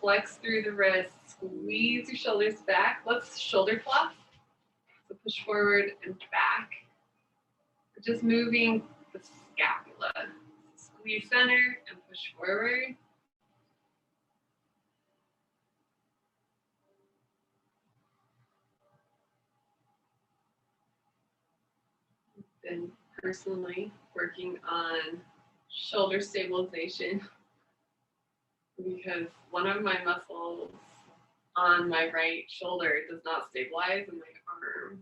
flex through the wrists, squeeze your shoulders back. Let's shoulder flops. So push forward and back. We're just moving the scapula. Squeeze center and push forward. Been personally working on shoulder stabilization because one of my muscles on my right shoulder does not stabilize and my arm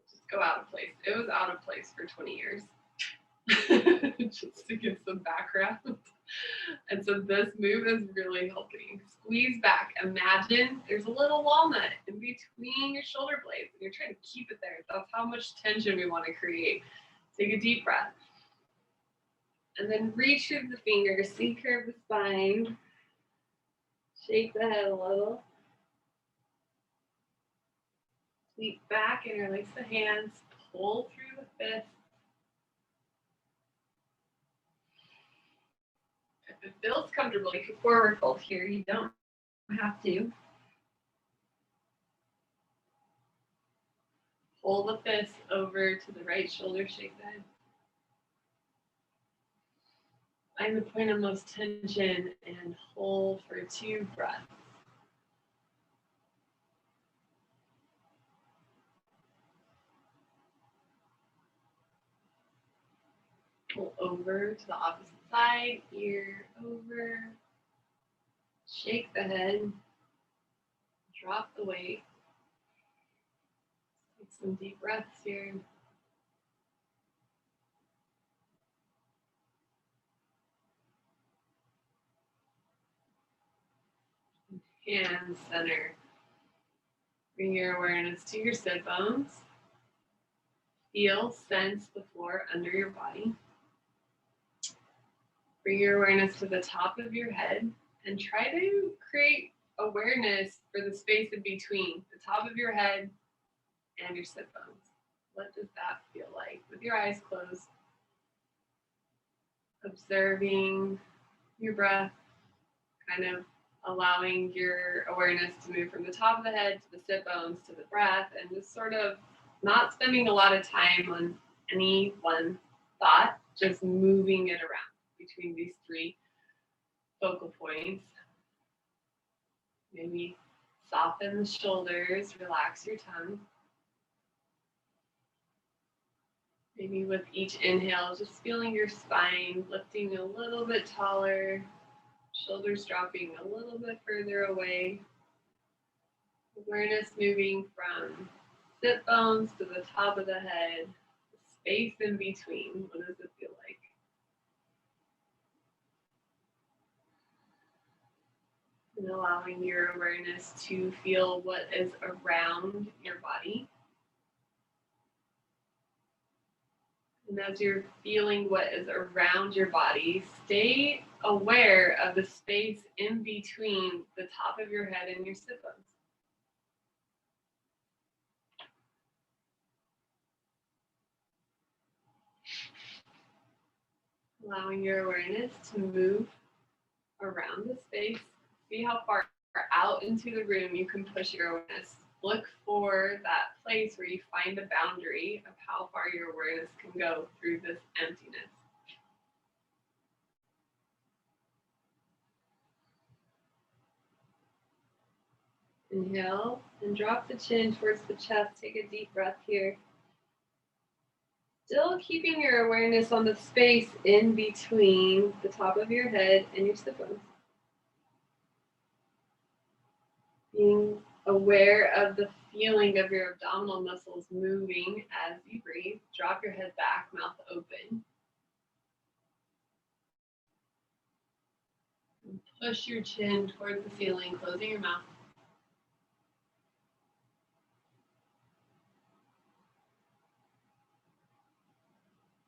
just go out of place. It was out of place for 20 years. Just to give some background. And so this move is really helping. Squeeze back. Imagine there's a little walnut in between your shoulder blades and you're trying to keep it there. That's how much tension we want to create. Take a deep breath. And then reach through the fingers, C-curve the spine. Shake the head a little. Sweep back, interlace the hands, pull through the fist. If it feels comfortable, you can forward fold here. You don't have to. Pull the fist over to the right shoulder, shake the head. Find the point of most tension and hold for 2 breaths. Pull over to the opposite side, ear over. Shake the head. Drop the weight. Take some deep breaths here. Hand center. Bring your awareness to your sit bones. Feel, sense the floor under your body. Bring your awareness to the top of your head and try to create awareness for the space in between the top of your head and your sit bones. What does that feel like? With your eyes closed, observing your breath, kind of allowing your awareness to move from the top of the head to the sit bones to the breath, and just sort of not spending a lot of time on any one thought, just moving it around between these 3 focal points. Maybe soften the shoulders, relax your tongue. Maybe with each inhale, just feeling your spine lifting a little bit taller, shoulders dropping a little bit further away. Awareness moving from sit bones to the top of the head, the space in between. What does it feel like? And allowing your awareness to feel what is around your body. And as you're feeling what is around your body, stay aware of the space in between the top of your head and your sit bones. Allowing your awareness to move around the space. See how far out into the room you can push your awareness. Look for that place where you find a boundary of how far your awareness can go through this emptiness. Inhale and drop the chin towards the chest. Take a deep breath here. Still keeping your awareness on the space in between the top of your head and your sit bones. Being aware of the feeling of your abdominal muscles moving as you breathe. Drop your head back, mouth open. And push your chin towards the ceiling, closing your mouth.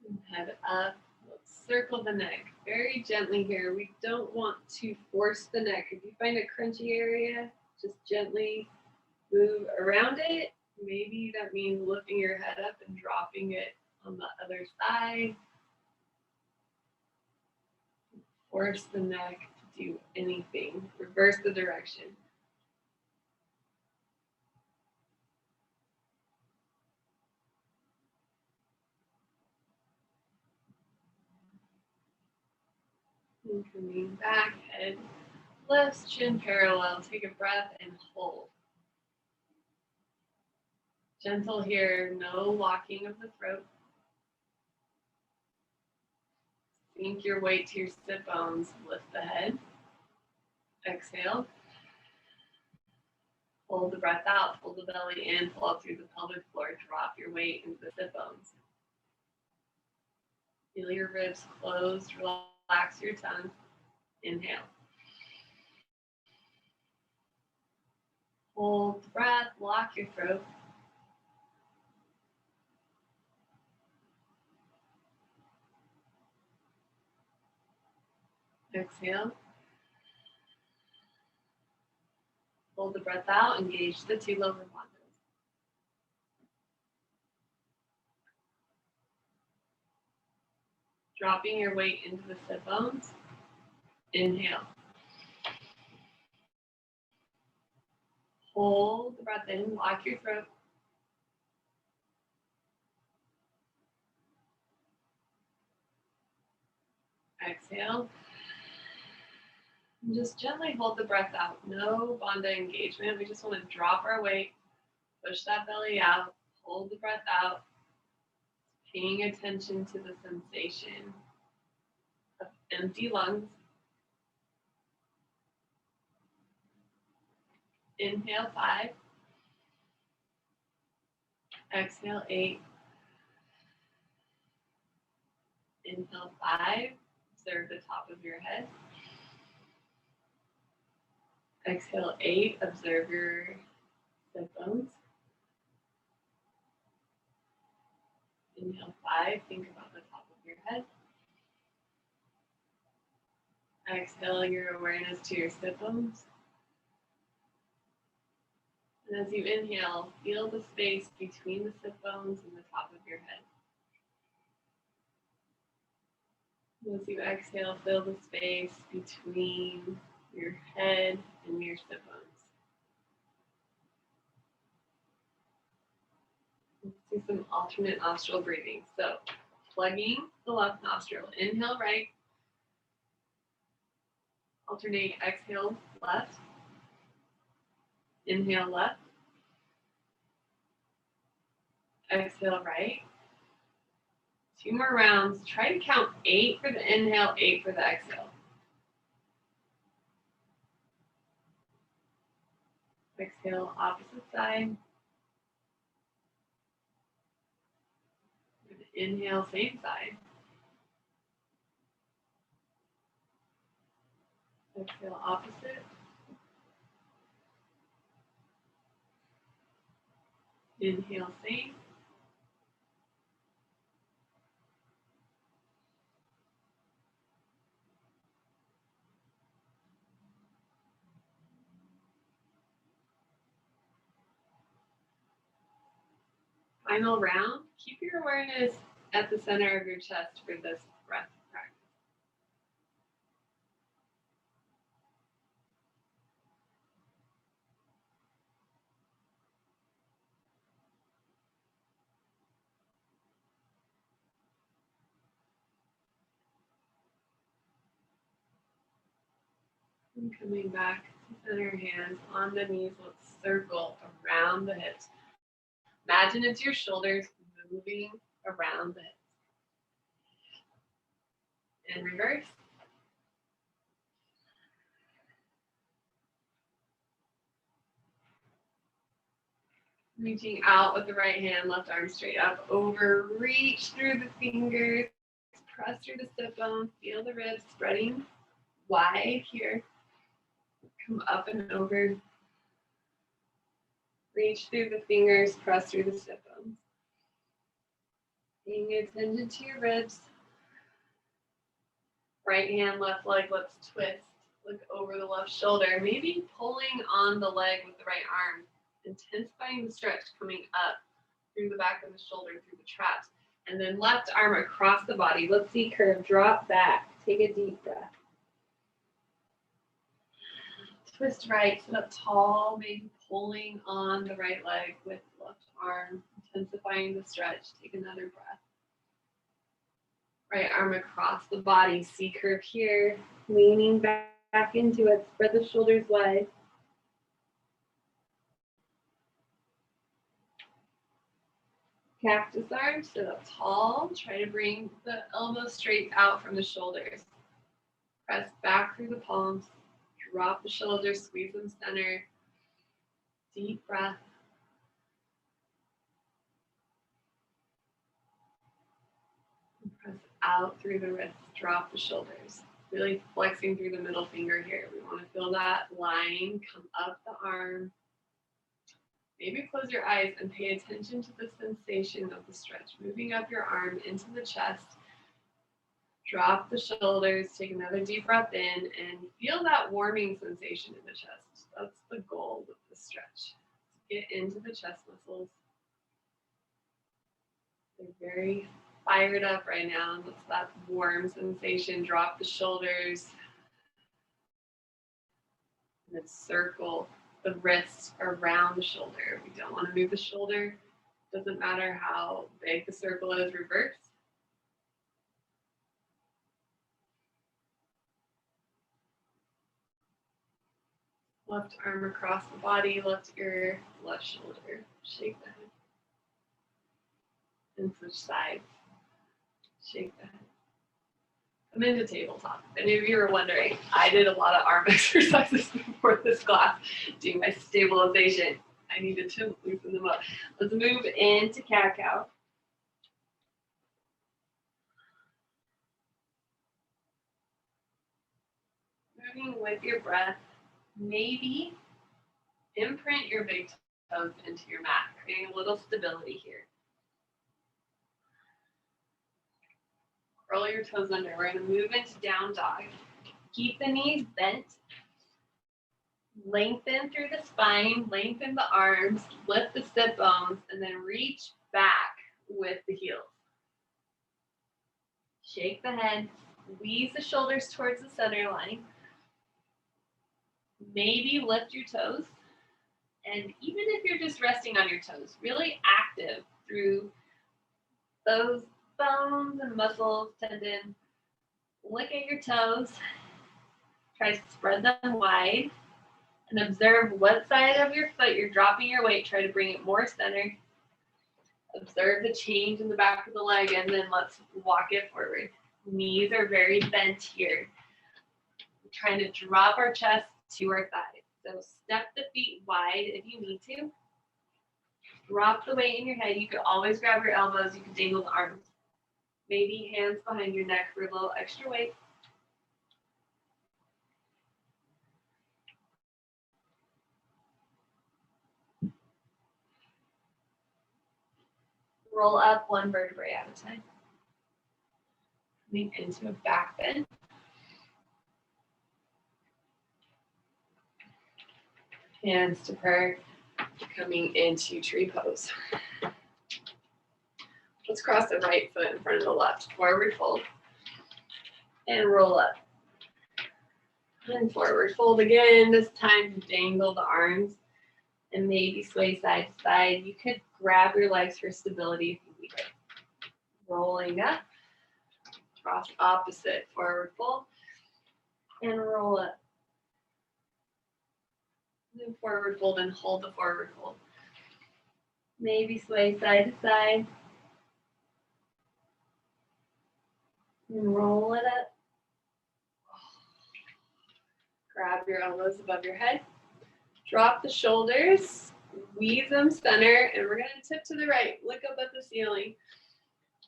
And head up. Let's circle the neck very gently here. We don't want to force the neck. If you find a crunchy area, just gently move around it. Maybe that means lifting your head up and dropping it on the other side. Force the neck to do anything. Reverse the direction. And coming back, head lifts, chin parallel. Take a breath and hold. Gentle here, no locking of the throat. Sink your weight to your sit bones. Lift the head. Exhale. Hold the breath out. Pull the belly in. Pull up through the pelvic floor. Drop your weight into the sit bones. Feel your ribs closed. Relax your tongue. Inhale. Hold the breath. Lock your throat. Exhale. Hold the breath out. Engage the two lower bandhas. Dropping your weight into the sit bones. Inhale. Hold the breath in. Lock your throat. Exhale. And just gently hold the breath out. No bandha engagement. We just want to drop our weight, push that belly out, hold the breath out, paying attention to the sensation of empty lungs. Inhale 5. Exhale 8. Inhale 5. Observe the top of your head. Exhale 8. Observe your sit bones. Inhale 5. Think about the top of your head. Exhale your awareness to your sit bones. And as you inhale, feel the space between the sit bones and the top of your head. And as you exhale, fill the space between your head and your sit bones. Let's do some alternate nostril breathing. So, plugging the left nostril. Inhale right. Alternate exhale left. Inhale left. Exhale right. 2 more rounds. Try to count 8 for the inhale, 8 for the exhale. Exhale, opposite side. Inhale, same side. Exhale, opposite. Inhale, same. Final round. Keep your awareness at the center of your chest for this breath practice. And coming back to center hands on the knees, let's circle around the hips. Imagine it's your shoulders moving around the hips. And reverse. Reaching out with the right hand, left arm straight up, over, reach through the fingers, press through the sit bone, feel the ribs spreading wide here. Come up and over. Reach through the fingers, press through the sit bones. Paying attention to your ribs. Right hand, left leg, let's twist. Look over the left shoulder, maybe pulling on the leg with the right arm. Intensifying the stretch, coming up through the back of the shoulder, through the traps. And then left arm across the body. Let's see curve, drop back. Take a deep breath. Twist right, sit up tall, maybe pulling on the right leg with the left arm, intensifying the stretch. Take another breath. Right arm across the body, C curve here, leaning back into it, spread the shoulders wide. Cactus arms, sit up tall, try to bring the elbows straight out from the shoulders. Press back through the palms, drop the shoulders, squeeze them center. Deep breath. And press out through the wrists, drop the shoulders. Really flexing through the middle finger here. We want to feel that line come up the arm. Maybe close your eyes and pay attention to the sensation of the stretch. Moving up your arm into the chest. Drop the shoulders, take another deep breath in, and feel that warming sensation in the chest. That's the goal with the stretch. Get into the chest muscles. They're very fired up right now. That's that warm sensation. Drop the shoulders. And then circle the wrists around the shoulder. We don't want to move the shoulder. Doesn't matter how big the circle is, reverse. Left arm across the body, left ear, left shoulder. Shake the head. And switch sides. Shake the head. Come into tabletop. If any of you are wondering, I did a lot of arm exercises before this class, doing my stabilization. I needed to loosen them up. Let's move into cat-cow. Moving with your breath, maybe imprint your big toes into your mat, creating a little stability here. Curl your toes under. We're going to move into down dog. Keep the knees bent. Lengthen through the spine, lengthen the arms, lift the sit bones, and then reach back with the heels. Shake the head, squeeze the shoulders towards the center line. Maybe lift your toes. And even if you're just resting on your toes, really active through those bones and muscles, tendon. Look at your toes. Try to spread them wide. And observe what side of your foot you're dropping your weight. Try to bring it more centered. Observe the change in the back of the leg, and then let's walk it forward. Knees are very bent here. We're trying to drop our chest to our thighs. So step the feet wide if you need to. Drop the weight in your head. You could always grab your elbows. You can dangle the arms. Maybe hands behind your neck for a little extra weight. Roll up one vertebrae at a time. Coming into a back bend. Hands to prayer. Coming into tree pose. Let's cross the right foot in front of the left. Forward fold. And roll up. And forward fold again. This time dangle the arms and maybe sway side to side. You could grab your legs for stability if you need it. Rolling up. Cross opposite. Forward fold. And roll up. Then forward fold and hold the forward fold. Maybe sway side to side. And roll it up. Grab your elbows above your head. Drop the shoulders. Squeeze them center. And we're going to tip to the right. Look up at the ceiling.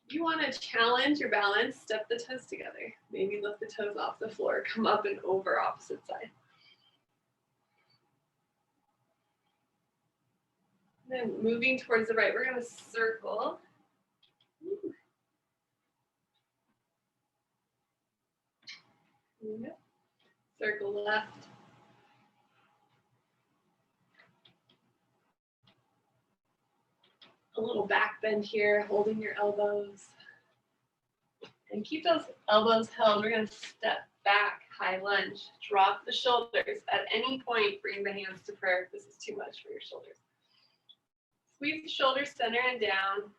You want to challenge your balance. Step the toes together. Maybe lift the toes off the floor. Come up and over opposite side. Then moving towards the right, we're going to circle. Yep. Circle left. A little back bend here, holding your elbows. And keep those elbows held. We're going to step back, high lunge. Drop the shoulders. At any point, bring the hands to prayer if this is too much for your shoulders. Squeeze the shoulders center and down.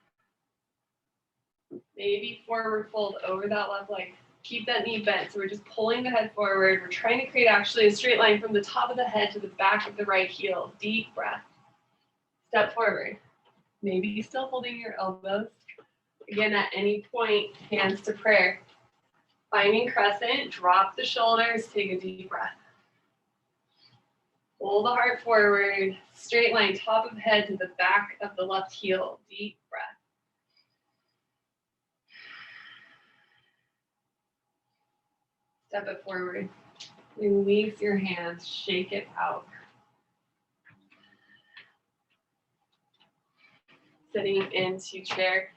Maybe forward fold over that left leg. Keep that knee bent. So we're just pulling the head forward. We're trying to create actually a straight line from the top of the head to the back of the right heel. Deep breath. Step forward. Maybe still holding your elbows. Again, at any point, hands to prayer. Finding crescent, drop the shoulders, take a deep breath. Pull the heart forward, straight line, top of head to the back of the left heel. Deep breath. Step it forward. Release your hands, shake it out. Sitting into chair,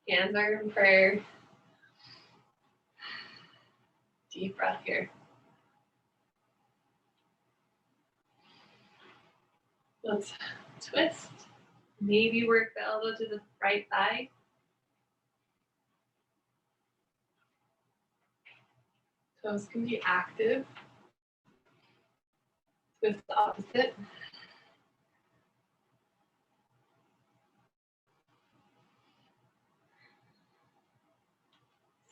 hands are in prayer. Deep breath here. Let's twist. Maybe work the elbow to the right thigh. Toes can be active. Twist the opposite.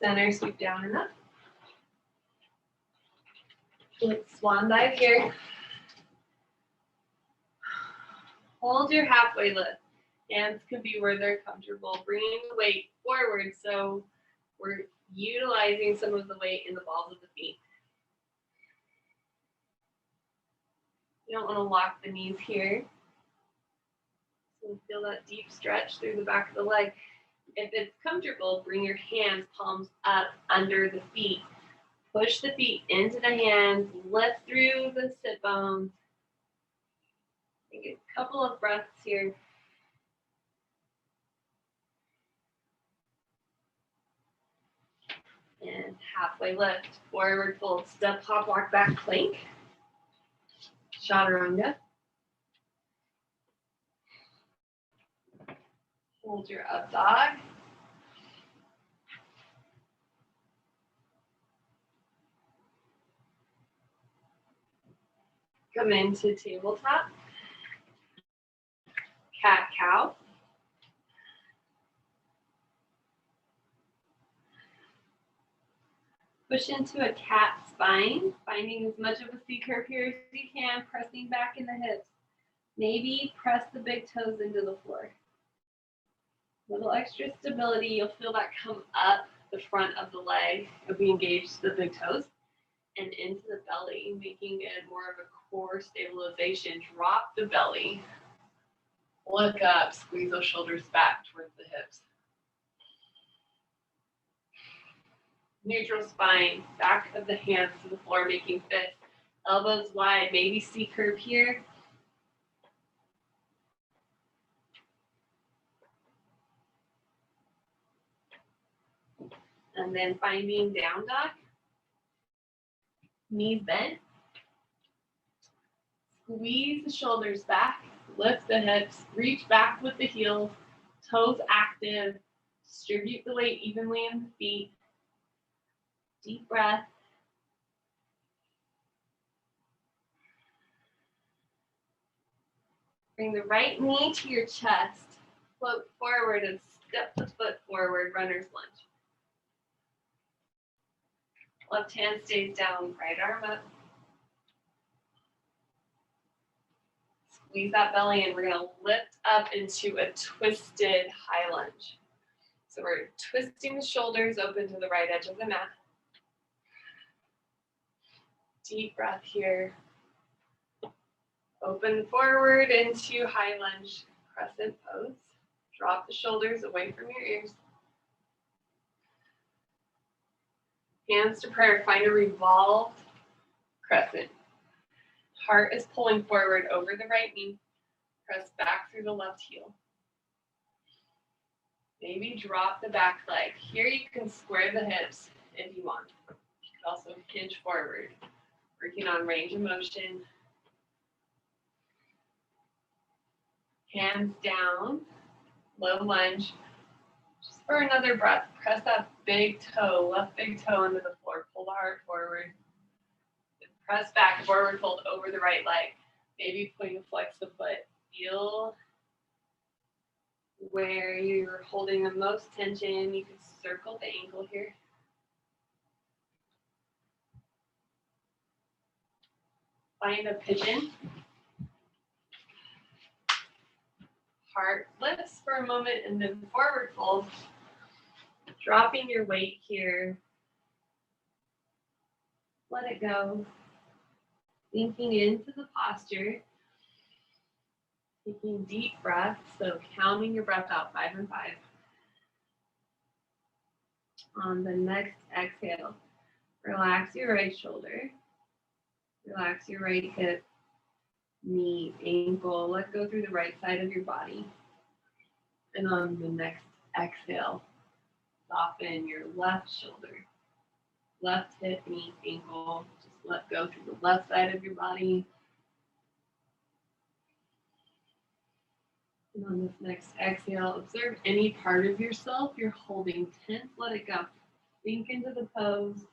Center, sweep down and up. Let's swan dive here. Hold your halfway lift. Hands can be where they're comfortable. Bringing the weight forward so we're utilizing some of the weight in the balls of the feet. You don't want to lock the knees here. So feel that deep stretch through the back of the leg. If it's comfortable, bring your hands, palms up under the feet. Push the feet into the hands, lift through the sit bones. Take a couple of breaths here. And halfway lift, forward fold, step, hop, walk, back plank. Chaturanga. Hold your up dog. Come into tabletop. Cat cow. Push into a cat spine, finding as much of a C curve here as you can, pressing back in the hips. Maybe press the big toes into the floor. Little extra stability, you'll feel that come up the front of the leg if we engage the big toes and into the belly, making it more of a core stabilization. Drop the belly, look up, squeeze those shoulders back towards the hips. Neutral spine, back of the hands to the floor, making fists. Elbows wide, maybe C curve here. And then finding down dog. Knees bent. Squeeze the shoulders back, lift the hips, reach back with the heels, toes active, distribute the weight evenly in the feet. Deep breath. Bring the right knee to your chest, float forward and step the foot forward, runner's lunge. Left hand stays down, right arm up. Squeeze that belly in. We're going to lift up into a twisted high lunge. So we're twisting the shoulders open to the right edge of the mat. Deep breath here. Open forward into high lunge, crescent pose. Drop the shoulders away from your ears. Hands to prayer. Find a revolved crescent. Heart is pulling forward over the right knee. Press back through the left heel. Maybe drop the back leg. Here you can square the hips if you want. You can also hinge forward, working on range of motion. Hands down, low lunge. Just for another breath, press that big toe, left big toe into the floor. Pull the heart forward. Press back, forward fold over the right leg. Maybe point to flex the foot. Feel where you're holding the most tension. You can circle the ankle here. Find a pigeon. Heart lifts for a moment and then forward fold. Dropping your weight here. Let it go. Sinking into the posture. Taking deep breaths, so counting your breath out, 5 and 5. On the next exhale, relax your right shoulder. Relax your right hip, knee, ankle. Let go through the right side of your body. And on the next exhale, soften your left shoulder. Left hip, knee, ankle. Just let go through the left side of your body. And on this next exhale, observe any part of yourself you're holding tense. Let it go. Sink into the pose.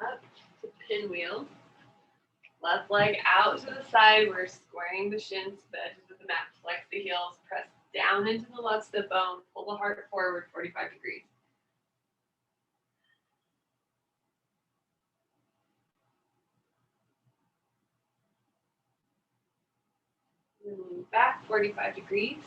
Up to pinwheel. Left leg out to the side. We're squaring the shins to the edges of the mat. Flex the heels. Press down into the left sit bone. Pull the heart forward 45 degrees. Lean back 45 degrees.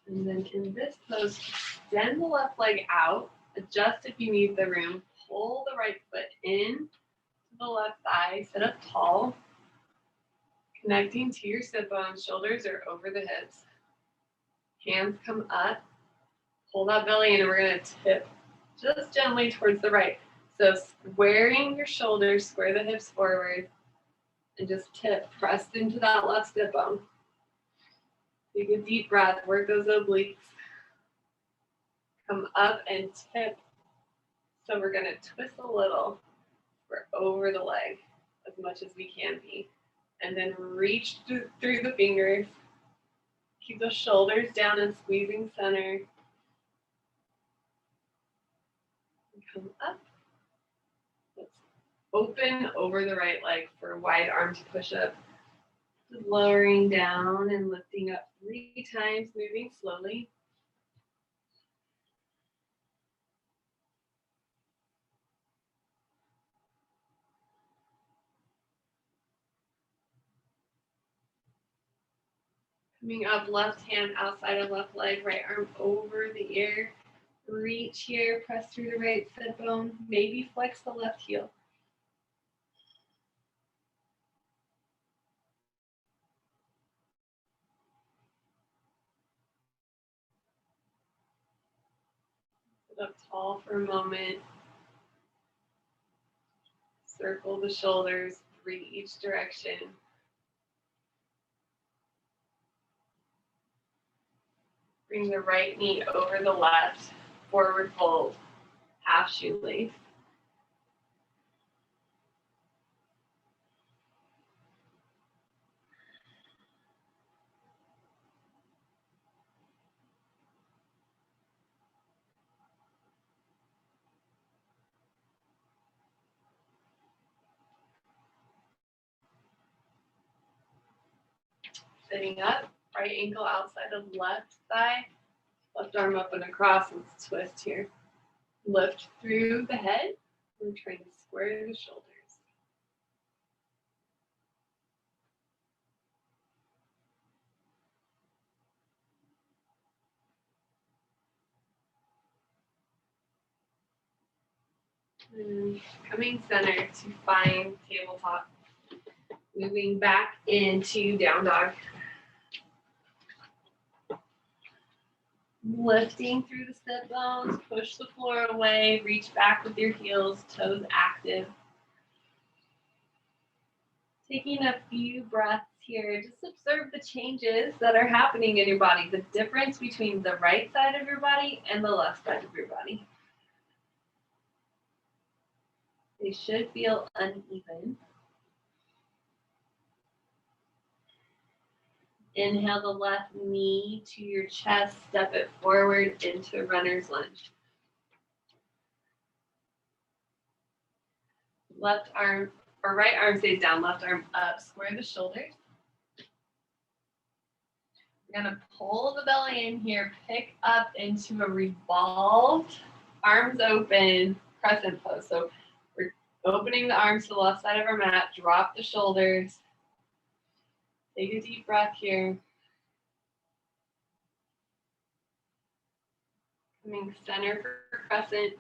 And then in this pose, extend the left leg out. Adjust if you need the room. Pull the right foot in to the left thigh. Sit up tall. Connecting to your sit bones. Shoulders are over the hips. Hands come up. Pull that belly in, and we're going to tip just gently towards the right. So squaring your shoulders, square the hips forward, and just tip. Press into that left sit bone. Take a deep breath, work those obliques. Come up and tip. So we're going to twist a little. We're over the leg as much as we can be. And then reach through the fingers. Keep the shoulders down and squeezing center. And come up. Let's open over the right leg for a wide arm to push up. Just lowering down and lifting up 3 times, moving slowly. Coming up, left hand outside of left leg, right arm over the ear. Reach here, press through the right sit bone. Maybe flex the left heel. Sit up tall for a moment. Circle the shoulders, 3 each direction. Bring the right knee over the left, forward fold, half shoelace. Sitting up, right ankle outside of left thigh, left arm up and across. Let's twist here. Lift through the head. We're trying to square the shoulders. And coming center to find tabletop. Moving back into down dog. Lifting through the sit bones, push the floor away, reach back with your heels, toes active. Taking a few breaths here, just observe the changes that are happening in your body, the difference between the right side of your body and the left side of your body. They should feel uneven. Inhale the left knee to your chest, step it forward into runner's lunge. Left arm or right arm stays down, left arm up, square the shoulders. We're gonna pull the belly in here, pick up into a revolved, arms open, crescent pose. So we're opening the arms to the left side of our mat, drop the shoulders. Take a deep breath here. Coming center for crescent.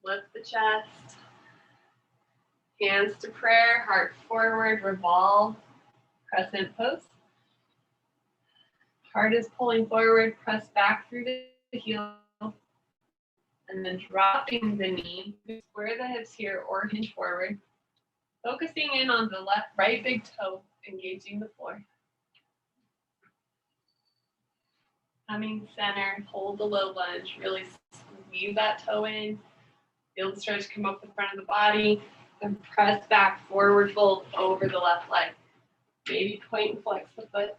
Lift the chest. Hands to prayer, heart forward, revolve, crescent pose. Heart is pulling forward, press back through the heel. And then dropping the knee, square the hips here or hinge forward. Focusing in on the right big toe, engaging the floor. Coming center, hold the low lunge, really squeeze that toe in. Feel the stretch come up the front of the body, and press back, forward fold over the left leg. Maybe point and flex the foot.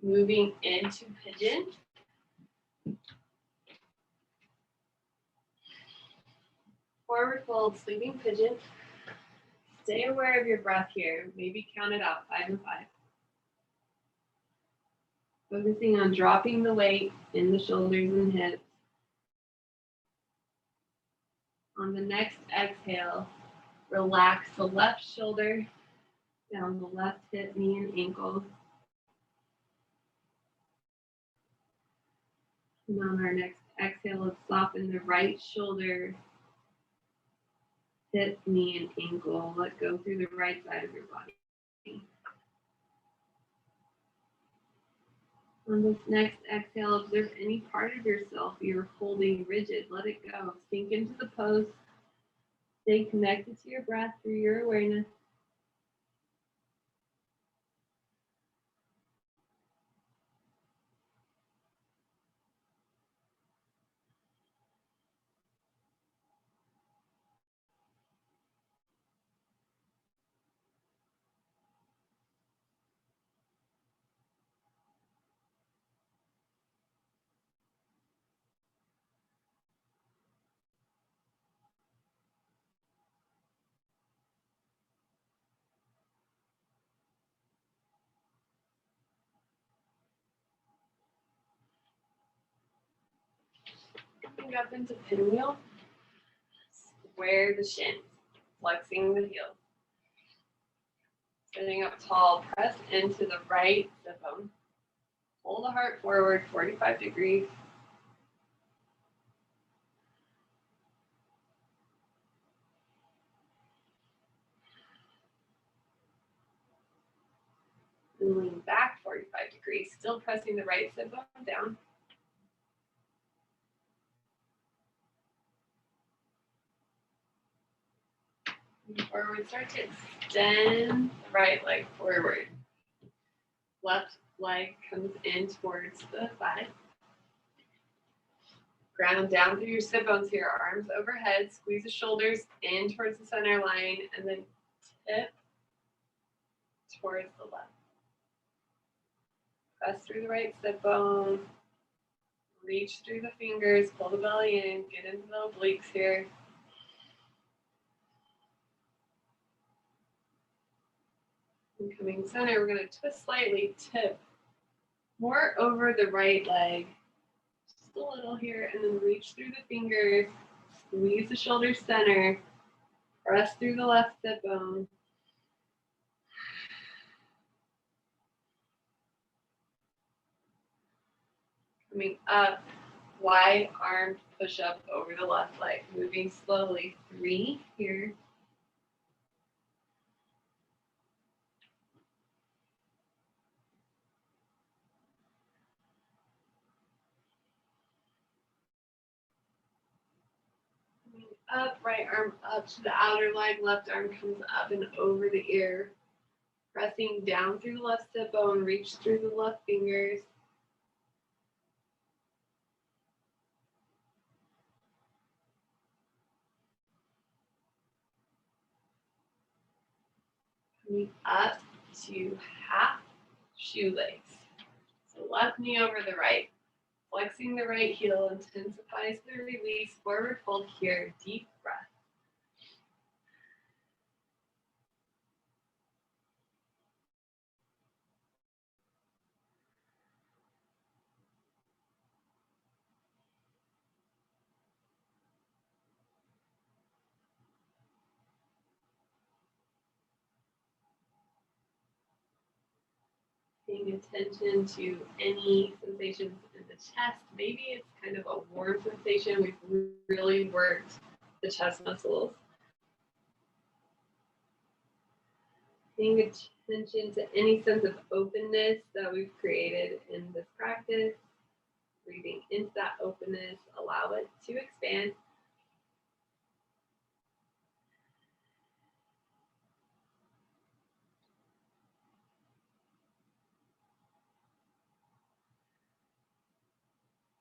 Moving into pigeon. Forward fold, sleeping pigeon. Stay aware of your breath here. Maybe count it out, 5 and 5. Focusing on dropping the weight in the shoulders and hips. On the next exhale, relax the left shoulder down the left hip, knee, and ankle. And on our next exhale, let's soften the right shoulder, hip, knee, and ankle. Let go through the right side of your body. On this next exhale, observe any part of yourself you're holding rigid. Let it go. Sink into the pose. Stay connected to your breath through your awareness. Coming up into pinwheel. Square the shins, flexing the heels. Sitting up tall, press into the right sit bone. Pull the heart forward, 45 degrees. And lean back 45 degrees, still pressing the right sit bone down. Forward, start to extend the right leg forward. Left leg comes in towards the thigh. Ground down through your sit bones here, arms overhead, squeeze the shoulders in towards the center line, and then tip towards the left. Press through the right sit bone, reach through the fingers, pull the belly in, get into the obliques here. And coming center, we're going to twist slightly, tip more over the right leg, just a little here, and then reach through the fingers, squeeze the shoulders center, press through the left sit bone. Coming up, wide armed push up over the left leg, moving slowly. 3 here. Up, right arm up to the outer leg, left arm comes up and over the ear. Pressing down through the left sit bone, reach through the left fingers. Coming up to half shoelace. So left knee over the right. Flexing the right heel intensifies the release. Forward fold here. Deep breath. Paying attention to any sensations in the chest. Maybe it's kind of a warm sensation. We've really worked the chest muscles. Paying attention to any sense of openness that we've created in this practice. Breathing into that openness, allow it to expand.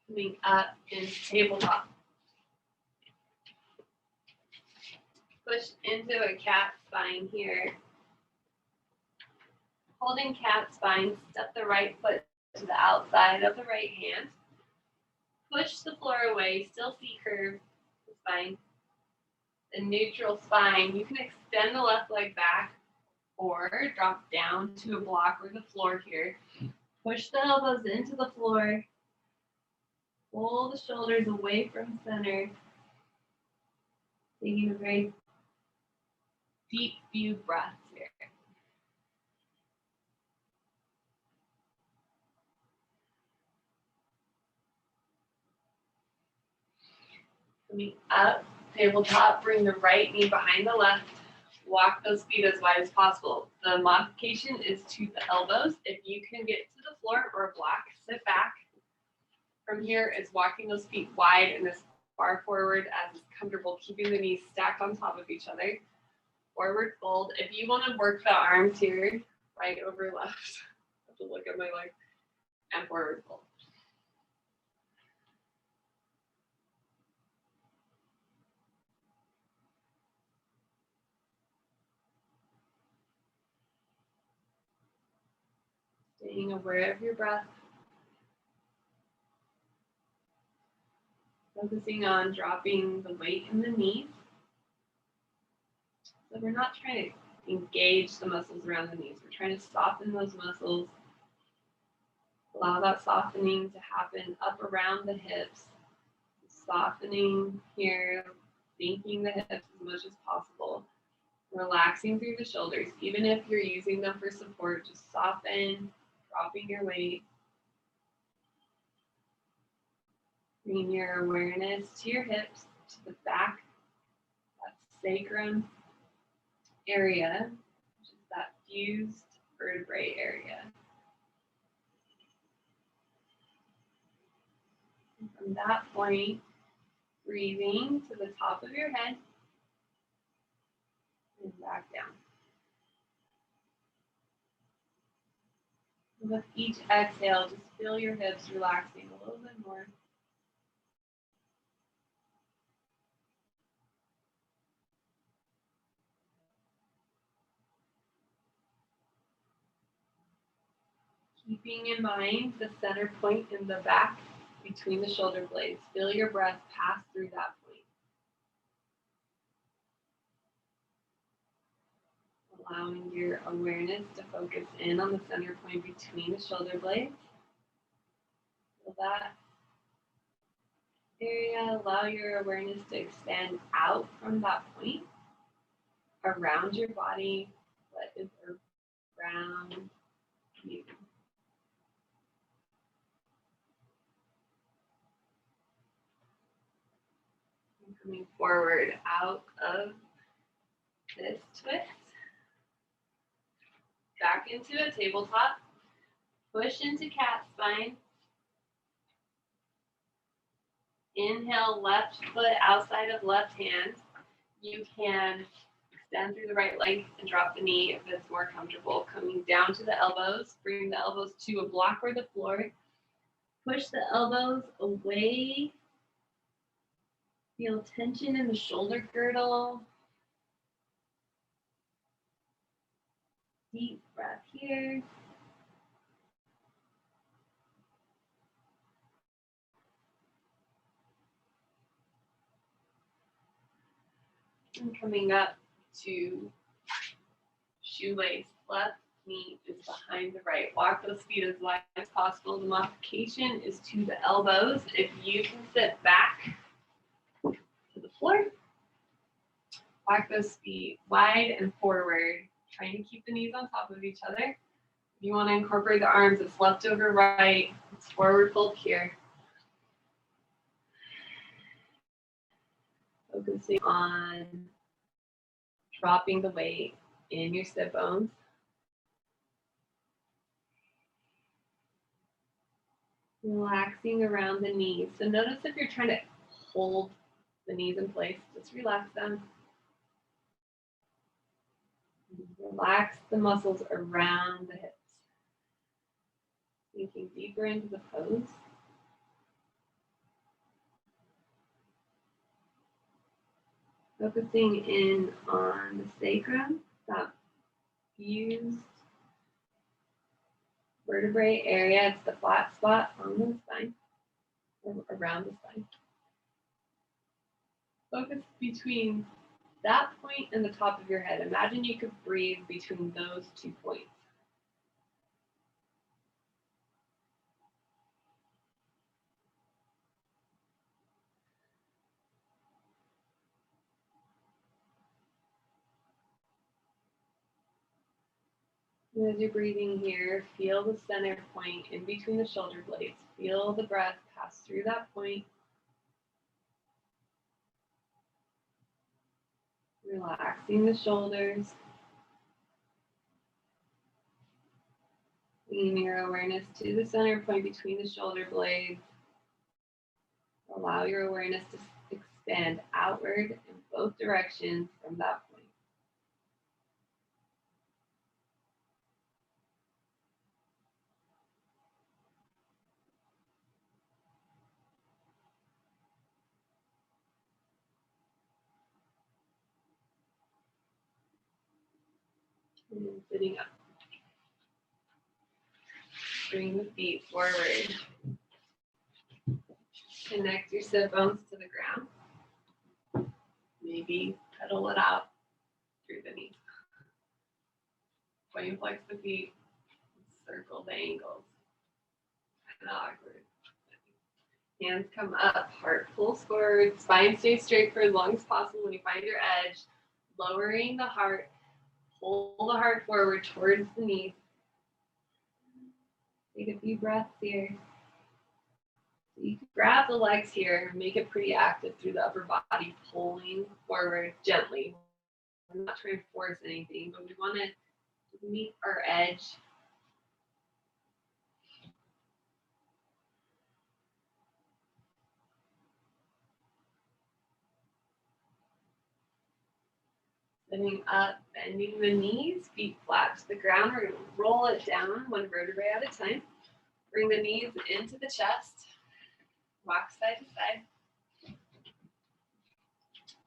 Coming up in tabletop. Push into a cat spine here. Holding cat spine, step the right foot to the outside of the right hand. Push the floor away, still C-curve the spine. The neutral spine, you can extend the left leg back or drop down to a block or the floor here. Push the elbows into the floor. Pull the shoulders away from center. Taking a very deep few breaths here. Coming up, tabletop, bring the right knee behind the left. Walk those feet as wide as possible. The modification is to the elbows. If you can get to the floor or a block, sit back. From here, it's walking those feet wide and as far forward as is comfortable, keeping the knees stacked on top of each other. Forward fold. If you want to work the arms here, right over left, I have to look at my leg, and forward fold. Staying aware of your breath. Focusing on dropping the weight in the knees. So we're not trying to engage the muscles around the knees. We're trying to soften those muscles. Allow that softening to happen up around the hips. Softening here, sinking the hips as much as possible. Relaxing through the shoulders. Even if you're using them for support, just soften, dropping your weight. Bring your awareness to your hips, to the back, that sacrum area, which is that fused vertebrae area. And from that point, breathing to the top of your head and back down. And with each exhale, just feel your hips relaxing a little bit more. Keeping in mind the center point in the back between the shoulder blades. Feel your breath pass through that point. Allowing your awareness to focus in on the center point between the shoulder blades. Feel that area. Allow your awareness to expand out from that point around your body. What is around you? Coming forward out of this twist. Back into a tabletop. Push into cat spine. Inhale, left foot outside of left hand. You can extend through the right leg and drop the knee if it's more comfortable. Coming down to the elbows. Bring the elbows to a block or the floor. Push the elbows away. Feel tension in the shoulder girdle. Deep breath here. And coming up to shoelace. Left knee is behind the right. Walk those feet as wide as possible. The modification is to the elbows. If you can sit back to the floor, walk those feet wide and forward, trying to keep the knees on top of each other. If you want to incorporate the arms, it's left over right. It's forward fold here. Focusing on dropping the weight in your sit bones. Relaxing around the knees. So notice if you're trying to hold the knees in place, just relax them. Relax the muscles around the hips. Sinking deeper into the pose. Focusing in on the sacrum, that fused vertebrae area. It's the flat spot on the spine, or around the spine. Focus between that point and the top of your head. Imagine you could breathe between those 2 points. And as you're breathing here, feel the center point in between the shoulder blades. Feel the breath pass through that point. Relaxing the shoulders. Bringing your awareness to the center point between the shoulder blades. Allow your awareness to expand outward in both directions from that point. And then sitting up. Bring the feet forward. Connect your sit bones to the ground. Maybe pedal it out through the knees. When you flex the feet, circle the ankles. Kind of awkward. Hands come up, heart pulls forward, spine stays straight for as long as possible. When you find your edge, lowering the heart, pull the heart forward towards the knees. Take a few breaths here. You can grab the legs here and make it pretty active through the upper body, pulling forward gently. We're not trying to force anything, but we want to meet our edge. Sitting up, bending the knees, feet flat to the ground. We're going to roll it down one vertebrae at a time. Bring the knees into the chest. Rock side to side.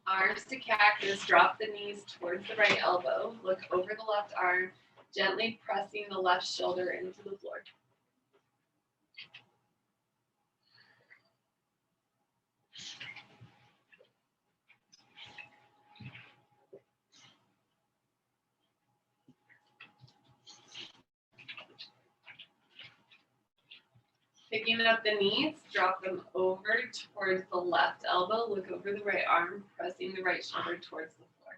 Arms to cactus. Drop the knees towards the right elbow. Look over the left arm. Gently pressing the left shoulder into the floor. Picking up the knees, drop them over towards the left elbow. Look over the right arm, pressing the right shoulder towards the floor.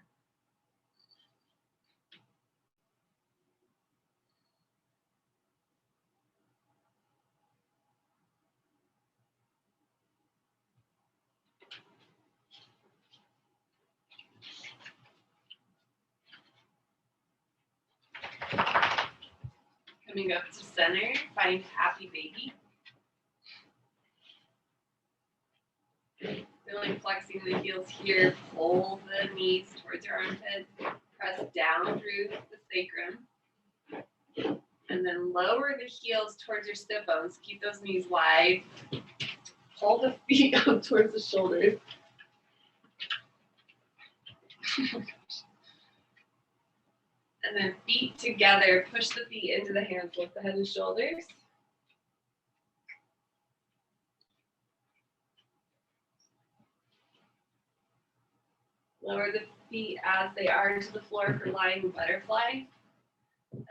Coming up to center, find happy baby. Really flexing the heels here. Pull the knees towards your armpit. Press down through the sacrum. And then lower the heels towards your sit bones. Keep those knees wide. Pull the feet up towards the shoulders. And then feet together. Push the feet into the hands. Lift the head and shoulders. Lower the feet as they are to the floor for lying butterfly.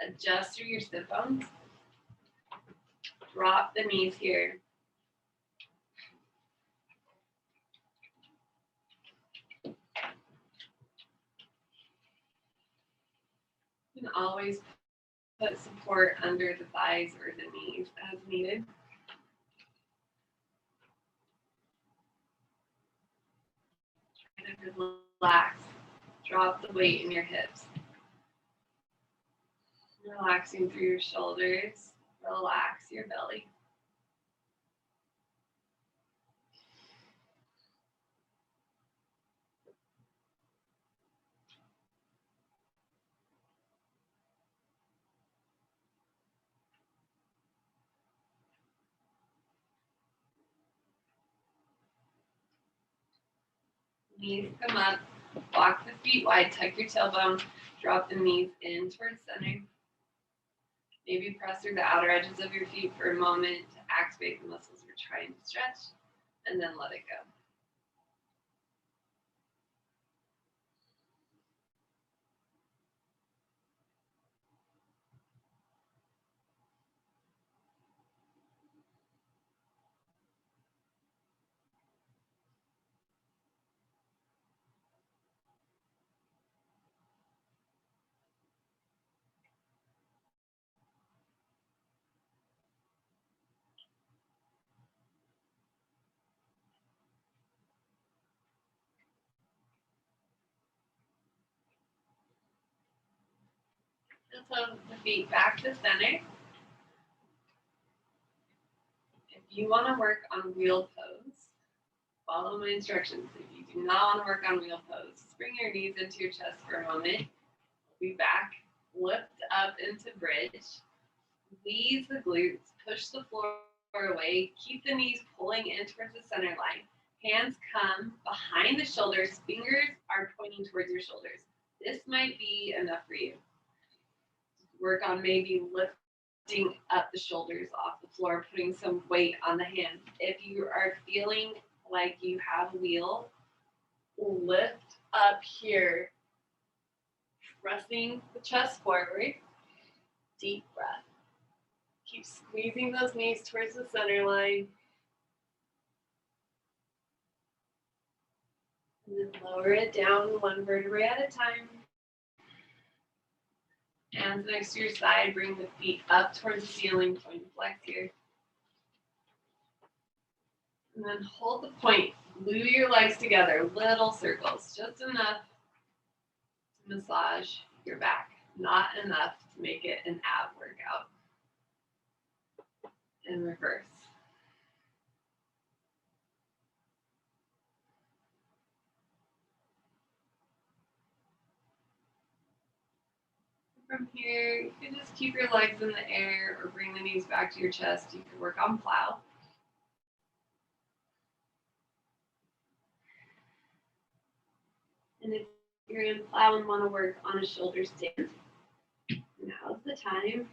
Adjust through your sit bones. Drop the knees here. You can always put support under the thighs or the knees as needed. Try to relax. Drop the weight in your hips. Relaxing through your shoulders. Relax your belly. Knees come up. Walk the feet wide. Tuck your tailbone. Drop the knees in towards center. Maybe press through the outer edges of your feet for a moment to activate the muscles we're trying to stretch, and then let it go. So the feet back to center. If you want to work on wheel pose, follow my instructions. If you do not want to work on wheel pose, bring your knees into your chest for a moment. Be back, lift up into bridge. Squeeze the glutes, push the floor away. Keep the knees pulling in towards the center line. Hands come behind the shoulders. Fingers are pointing towards your shoulders. This might be enough for you. Work on maybe lifting up the shoulders off the floor, putting some weight on the hands. If you are feeling like you have a wheel, lift up here, pressing the chest forward. Deep breath. Keep squeezing those knees towards the center line. And then lower it down one vertebrae at a time. Hands next to your side, bring the feet up towards the ceiling, point and flex here. And then hold the point, glue your legs together, little circles, just enough to massage your back, not enough to make it an ab workout. And reverse. From here, you can just keep your legs in the air or bring the knees back to your chest. You can work on plow. And if you're in plow and want to work on a shoulder stand, now's the time.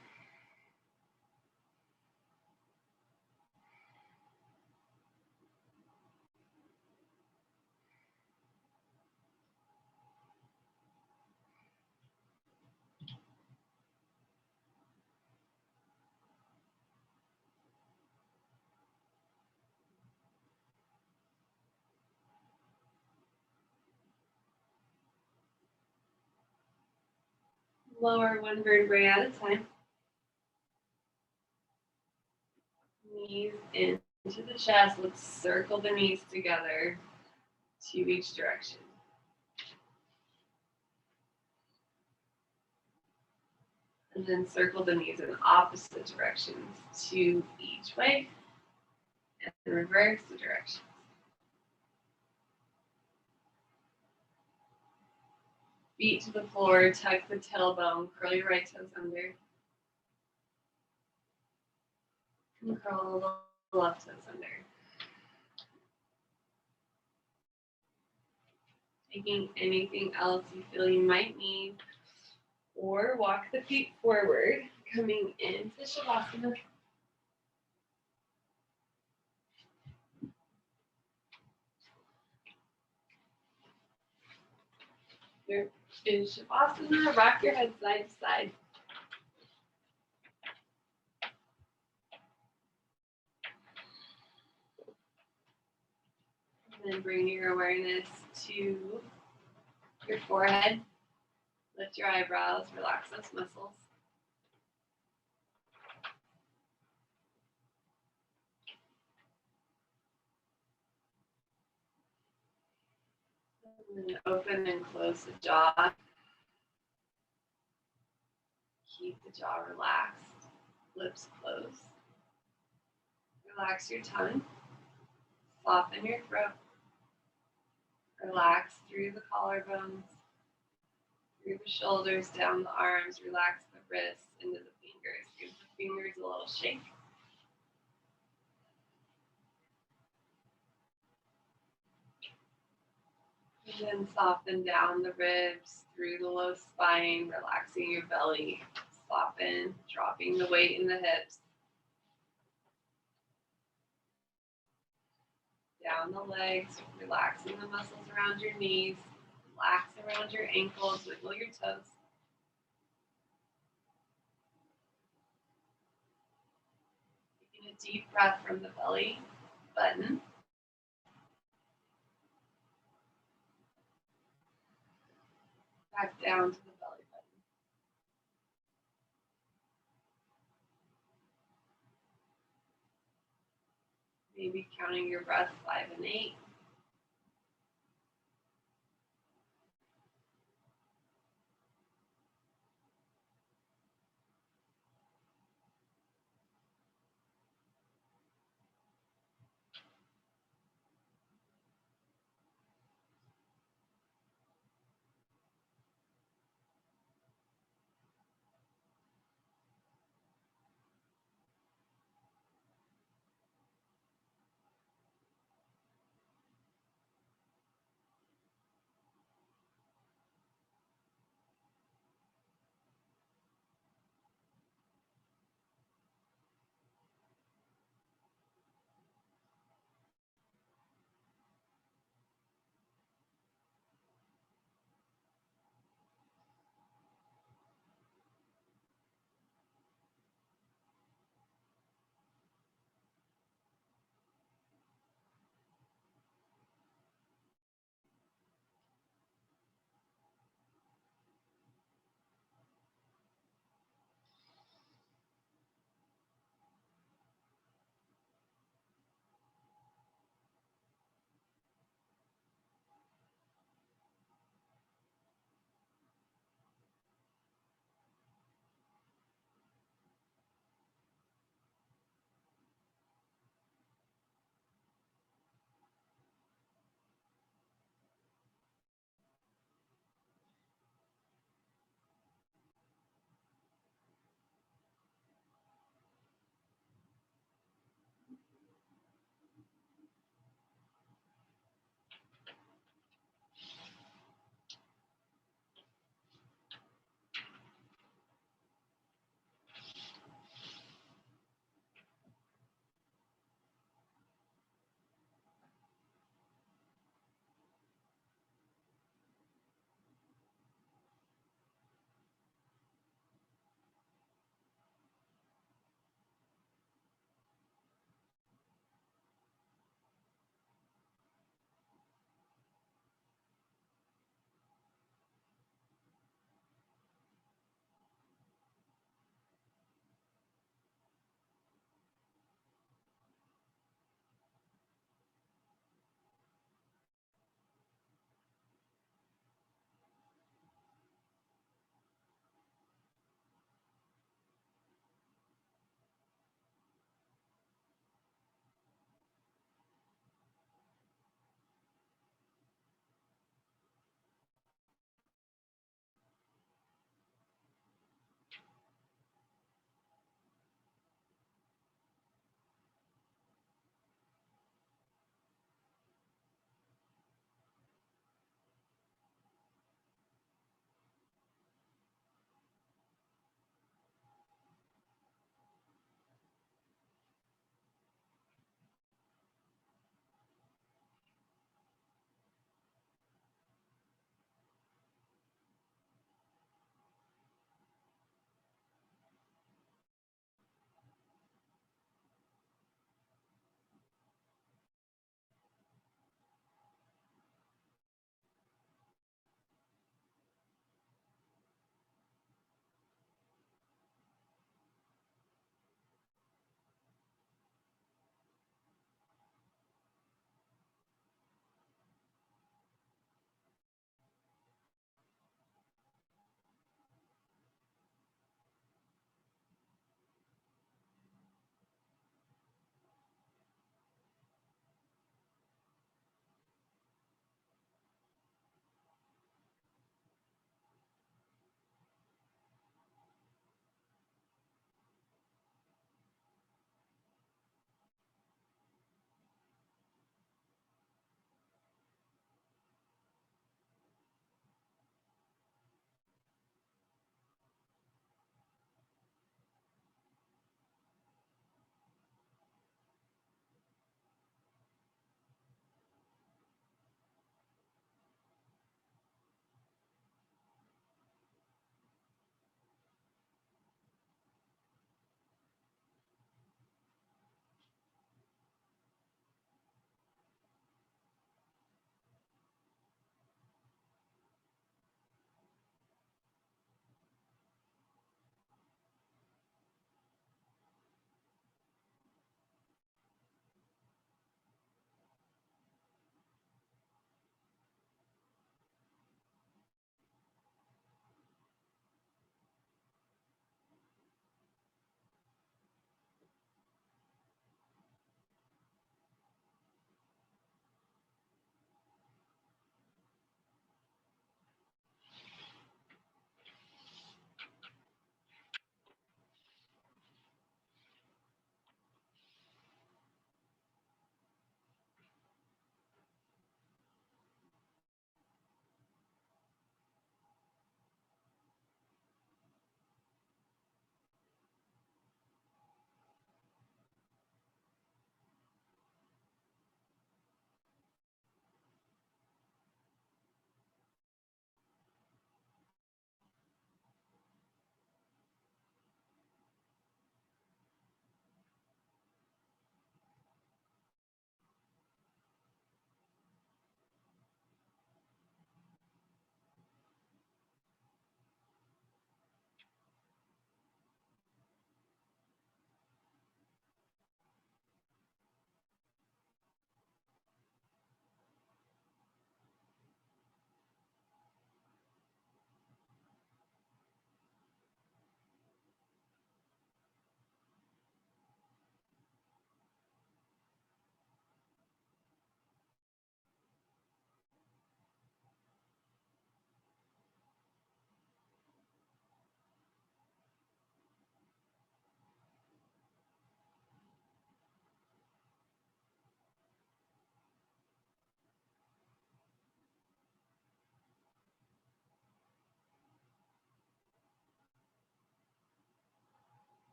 Lower one vertebrae at a time. Knees into the chest. Let's circle the knees together to each direction. And then circle the knees in opposite directions, 2 each way, and reverse the directions. Feet to the floor, tuck the tailbone, curl your right toes under. And curl the left toes under. Taking anything else you feel you might need, or walk the feet forward, coming into Shavasana. Here in Shavasana, rock your head side to side. And then bring your awareness to your forehead. Lift your eyebrows, relax those muscles. And then open and close the jaw. Keep the jaw relaxed, lips closed. Relax your tongue. Soften your throat. Relax through the collarbones, through the shoulders, down the arms. Relax the wrists into the fingers. Give the fingers a little shake. And then soften down the ribs through the low spine, relaxing your belly. Soften, dropping the weight in the hips. Down the legs, relaxing the muscles around your knees. Relax around your ankles, wiggle your toes. Taking a deep breath from the belly button. Back down to the belly button. Maybe counting your breath 5 and 8.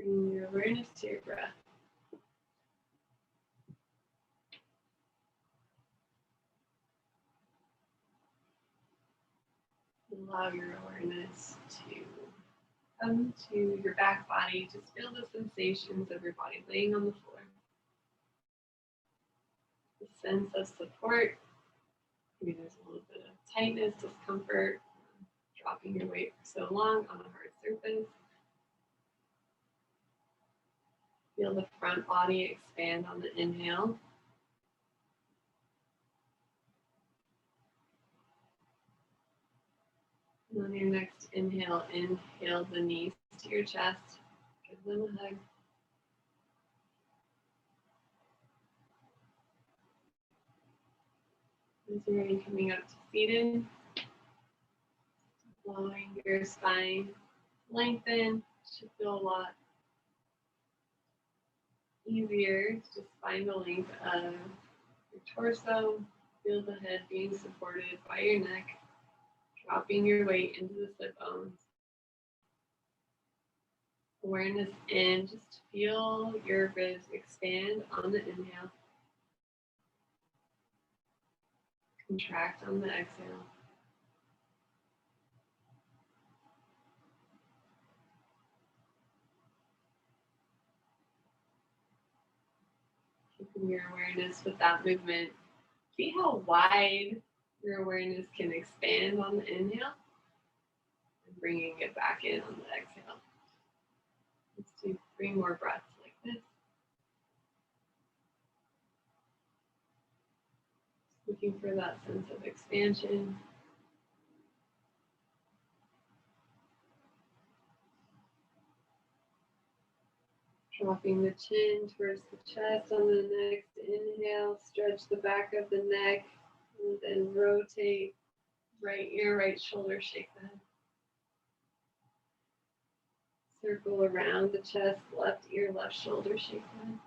Bring your awareness to your breath. Allow your awareness to come to your back body. Just feel the sensations of your body laying on the floor. The sense of support. Maybe there's a little bit of tightness, discomfort, dropping your weight for so long on a hard surface. Feel the front body expand on the inhale. And on your next inhale, inhale the knees to your chest. Give them a hug. As you're ready, coming up to seated. Allowing your spine to lengthen. Should feel a lot easier. Just find the length of your torso. Feel the head being supported by your neck. Dropping your weight into the sit bones. Awareness in, just feel your ribs expand on the inhale. Contract on the exhale. Keeping your awareness with that movement. See how wide your awareness can expand on the inhale and bringing it back in on the exhale. Let's do 3 more breaths like this. Looking for that sense of expansion. Dropping the chin towards the chest on the next inhale. Stretch the back of the neck and then rotate right ear, right shoulder, shake the head. Circle around the chest, left ear, left shoulder, shake the head.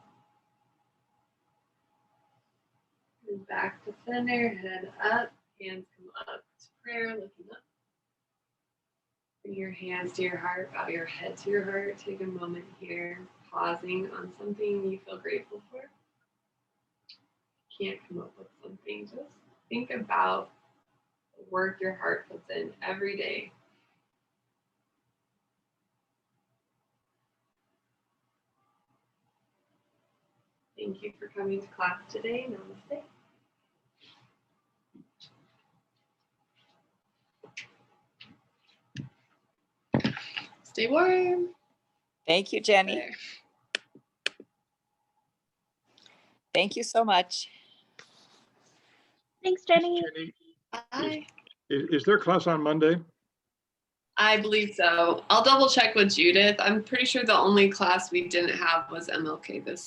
And back to center, head up, hands come up to prayer, looking up. Bring your hands to your heart, bow your head to your heart. Take a moment here, pausing on something you feel grateful for. Can't come up with something, just think about the work your heart puts in every day. Thank you for coming to class today. Namaste. Stay warm. Thank you, Jenny. There. Thank you so much. Thanks, Jenny. Jenny, Bye. is there class on Monday? I believe so. I'll double check with Judith. I'm pretty sure the only class we didn't have was MLK this